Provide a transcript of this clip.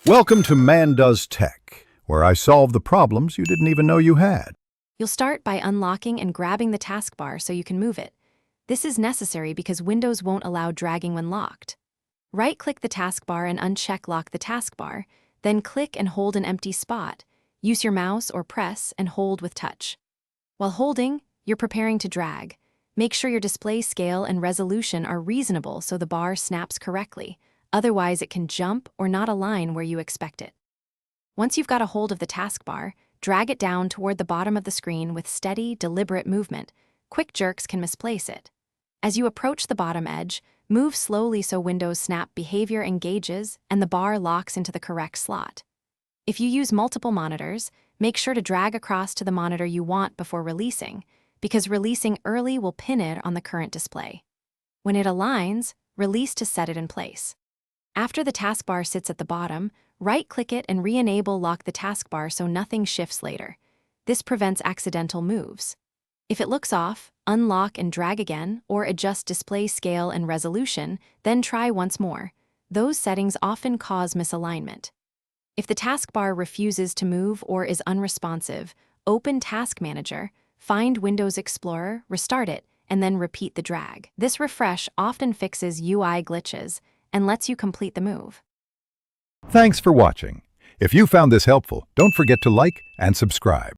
Welcome to Man Does Tech, where I solve the problems you didn't even know you had. You'll start by unlocking and grabbing the taskbar so you can move it. This is necessary because Windows won't allow dragging when locked. Right-click the taskbar and uncheck Lock the taskbar, then click and hold an empty spot. Use your mouse or press and hold with touch. While holding, you're preparing to drag. Make sure your display scale and resolution are reasonable so the bar snaps correctly. Otherwise, it can jump or not align where you expect it. Once you've got a hold of the taskbar, drag it down toward the bottom of the screen with steady, deliberate movement. Quick jerks can misplace it. As you approach the bottom edge, move slowly so Windows Snap behavior engages and the bar locks into the correct slot. If you use multiple monitors, make sure to drag across to the monitor you want before releasing, because releasing early will pin it on the current display. When it aligns, release to set it in place. After the taskbar sits at the bottom, right-click it and re-enable Lock the taskbar so nothing shifts later. This prevents accidental moves. If it looks off, unlock and drag again, or adjust display scale and resolution, then try once more. Those settings often cause misalignment. If the taskbar refuses to move or is unresponsive, open Task Manager, find Windows Explorer, restart it, and then repeat the drag. This refresh often fixes UI glitches and lets you complete the move. Thanks for watching. If you found this helpful, don't forget to like and subscribe.